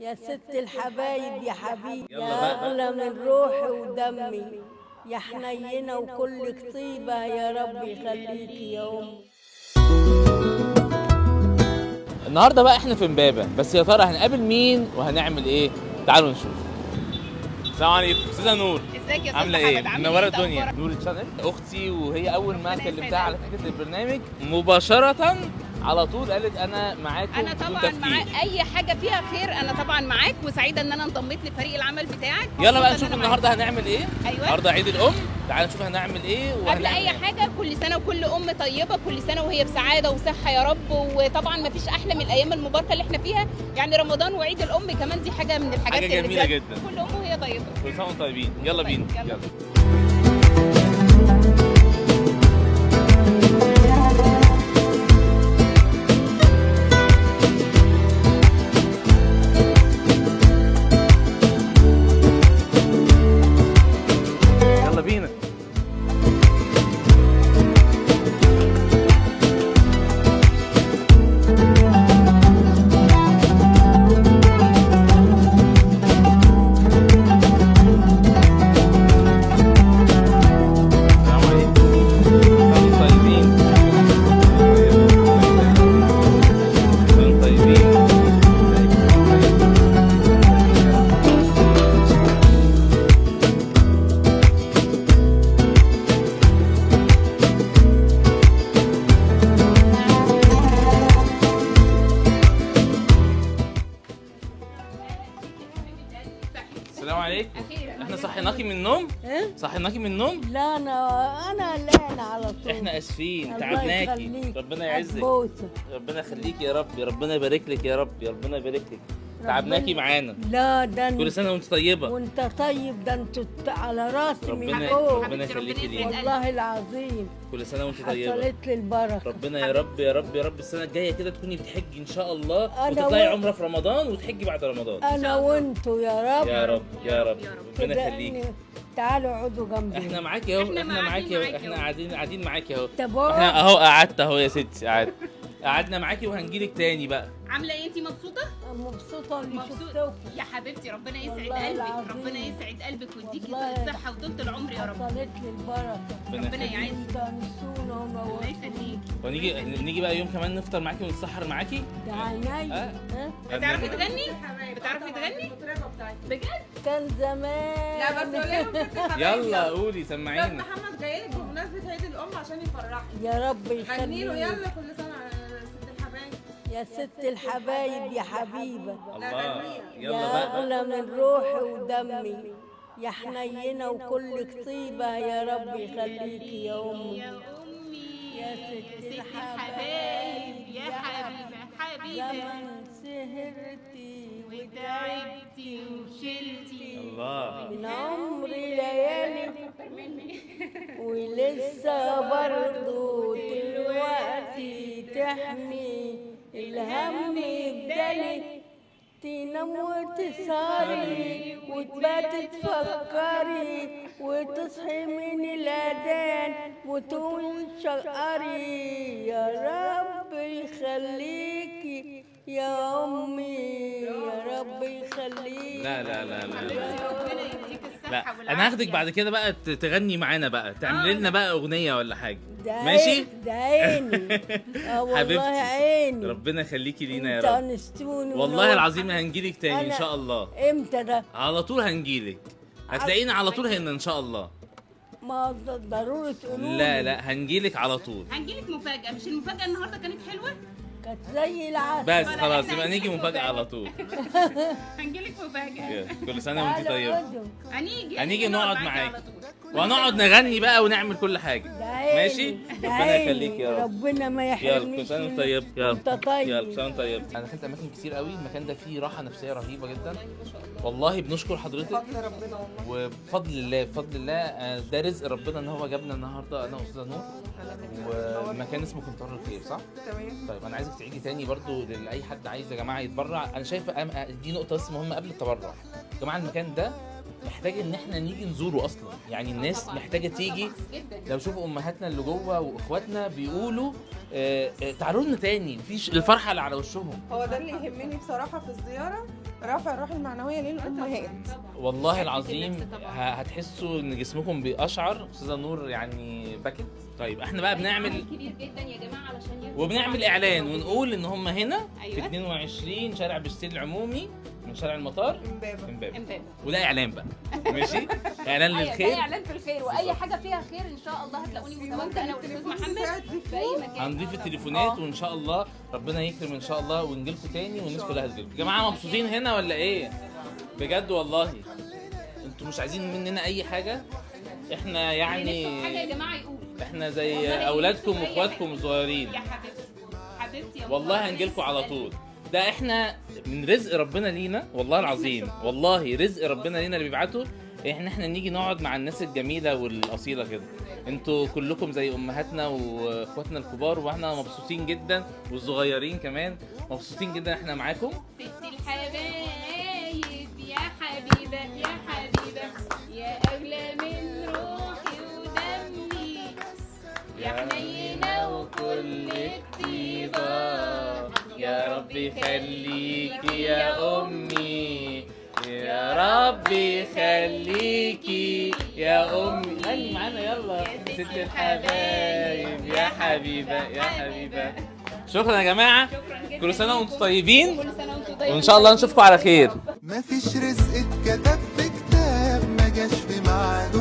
يا ست الحبايب يا حبيبي يا أغلى من روحي ودمي، يا حنينة وكلك طيبة، يا رب يخليكي يا أمي. النهارده بقى احنا في امبابة، بس يا ترى هنقابل مين وهنعمل ايه؟ تعالوا نشوف. السلام عليكم استاذه نور. ازيك يا عامله استاذ ايه؟ حمد؟ منوره الدنيا. نور الشانل اختي، وهي اول ما كلمتها على فكره البرنامج مباشره على طول قالت انا معاكم. انا طبعا معاك، اي حاجه فيها خير انا طبعا معاك، وسعيده ان انا انضميت لفريق العمل بتاعك. يلا بقى نشوف النهارده هنعمل ايه. ايوه النهارده عيد الام، تعالى نشوف هنعمل ايه. قبل اي حاجه كل سنه وكل ام طيبه، كل سنه وهي بسعاده وصحه يا رب. وطبعا ما فيش احلى من الايام المباركه اللي احنا فيها، يعني رمضان وعيد الام كمان دي حاجه من الحاجات حاجه جميله جدا. كل ام وهي طيبه. كل سنه وانتم طيبين. يلا بينا يلا. يلا بينا. السلام عليكم. احنا صحيناكي من النوم؟ إيه؟ صحيناكي من النوم؟ لا أنا قلقانة على طول. احنا اسفين الله تعبناكي. يخليك. ربنا يعزك. أبوسك. ربنا يخليكي يا رب، يا ربنا يبارك لك يا رب، يا ربنا يبارك لك. تعبناكي معانا. لا ده كل سنه وانت طيبه. وانت طيب، ده انتوا على راسي من ربنا فوق ربنا يخليكي لينا. والله العظيم. كل سنه وانت طيبه. حصلت لي البركه. ربنا يا رب يا رب يا رب السنه الجايه كده تكوني بتحجي ان شاء الله، أنا وتطلعي عمره في رمضان وتحجي بعد رمضان. انا وانتوا يا رب. يا رب يا رب. ربنا كده يخليكي. تعالوا اقعدوا جنبي. احنا معاكي اهو، احنا احنا معاكي اهو، معاكي احنا اهو. قاعدين معاكي اهو. طب احنا اهو قعدت اهو يا ستي، قعدنا معاكي وهنجيلك تاني بقى. عامله ايه؟ انت مبسوطه؟ مبسوطه اني مبسوطه شفتكم. يا حبيبتي، ربنا يسعد والله قلبك، العظيم. ربنا يسعد قلبك ويديكي والله الصحه وطولة العمر يا رب. حصلت لي البركه. ربنا يعزك. تنسونا الله ونورتونا. يخليكي. ونيجي بقى يوم كمان نفطر معاكي ونتسحر معاكي. ده عيني. آه. بتعرفي تغني؟ بتعرفي تغني؟ بجد؟ كان زمان. لا بس قولي لهم ست حبايبي. يلا قولي استاذ سمعينا. محمد جاي لك بمناسبه عيد الام عشان يفرحك. يا رب غني له يخليك. يلا كل سنه على ست الحبايب. يا ست الحبايب يا حبيبه، الله. يلا يا بقى. أغلى من روحي ودمي، يا حنينة وكلك طيبة، يا رب يخليكي يا أمي. يا امي يا ست ست الحبايب الحبايب يا حبيبه حبيبه، زمن سهرتي وتعبتي وشلتي الله. من عمري ليالي، ولسه برضو دلوقتي تحمي الهم بدالي، تنام وتسهري وتبات تفكري وتصحي من الأذان وتقول شقري، يا رب يخليكي يا أمي، يا رب يخليكي. لا لا لا لا لا. ربنا يديك الصحه لا والعافيه. انا هاخدك بعد كده بقى تغني معانا بقى، تعملي لنا بقى اغنيه ولا حاجه. ده ماشي. ده عيني. والله حبيبتي. عيني. ربنا يخليكي لينا يا انت رب. انستوني والله العظيم هنجيلك تاني ان أنا- شاء الله. امتى ده؟ على طول هنجيلك، هتلاقينا على طول هنا ان شاء الله. ما ضروري تقولوا لا لا هنجيلك على طول. هنجيلك مفاجاه، مش المفاجاه النهارده كانت حلوه؟ كانت زي العسل. بس ولا خلاص إحنا يبقى نيجي هنجيلك مفاجاه مفاجأة. على طول. هنجيلك مفاجاه. كل سنه وانت تعالوا طيبه. اقعدوا. هنيجي نقعد معاكي معاكي. على طول. وهنقعد نغني بقى ونعمل كل حاجه. ده عيني. ماشي. ده ربنا عيني. يخليك يا رب. ربنا ما يلا يحرمنيش كل سنه وانت منك. طيب. يلا انت طيب. يلا كل سنه وانت طيب. انا دخلت اماكن كتير قوي، المكان ده فيه راحه نفسيه رهيبه جدا. والله بنشكر حضرتك. فضل ربنا والله. وبفضل الله بفضل الله ده رزق ربنا ان هو جابنا النهارده انا واستاذه نور. والمكان اسمه كنتار الخير صح؟ تمام. طيب انا عايزك تعيدي تاني برضو لاي حد عايز يا جماعه يتبرع. انا شايفه دي نقطه بس مهمه قبل التبرع. يا جماعه المكان ده محتاج ان احنا نيجي نزوره اصلا، يعني الناس محتاجه تيجي. جدا. لو شوفوا امهاتنا اللي جوه واخواتنا بيقولوا تعالوا لنا تاني، مفيش الفرحه اللي على وشهم. هو ده اللي يهمني بصراحه في الزياره، رافع الروح المعنويه للامهات. والله العظيم هتحسوا ان جسمكم بيقشعر. استاذه نور يعني بكت. طيب احنا بقى بنعمل كبير جدا يا جماعه علشان وبنعمل اعلان ونقول ان هم هنا أيوة. في 22 شارع بستيل العمومي من شارع المطار امبابه. امبابه. وده اعلان بقى ماشي، اعلان للخير. ده اعلان في الخير، واي حاجه فيها خير ان شاء الله هتلاقوني متواجده انا والاستاذ محمد في اي مكان. هنضيف التليفونات وان شاء الله ربنا يكرم ان شاء الله ونجي لكم تاني والناس كلها هتجيلكم. يا جماعه مبسوطين هنا ولا ايه؟ بجد والله انتوا مش عايزين مننا اي حاجه. احنا يعني حاجه يا جماعه يقول احنا زي اولادكم واخواتكم الصغيرين. يا حبيبتي حبيبتي يا والله هنجيلكم على طول. ده احنا من رزق ربنا لينا والله العظيم، والله رزق ربنا لينا اللي بيبعته احنا نيجي نقعد مع الناس الجميله والاصيله كده. انتوا كلكم زي امهاتنا واخواتنا الكبار واحنا مبسوطين جدا، والصغيرين كمان مبسوطين جدا احنا معاكم. ست الحبايب يا حبيبه يا حبيبه يا اغلى من روحي ودمي يا حنينه وكل طيبه يا رب يخليكي يا امي، يا رب يخليكي يا امي. غني معانا يلا. ست الحبايب يا حبيبه يا حبيبه. شكرا يا جماعه، كل سنه وانتم طيبين، كل سنه وانتم طيبين وان شاء الله نشوفكم على خير. مفيش رزق اتكتب في كتاب ما جاش في ميعاده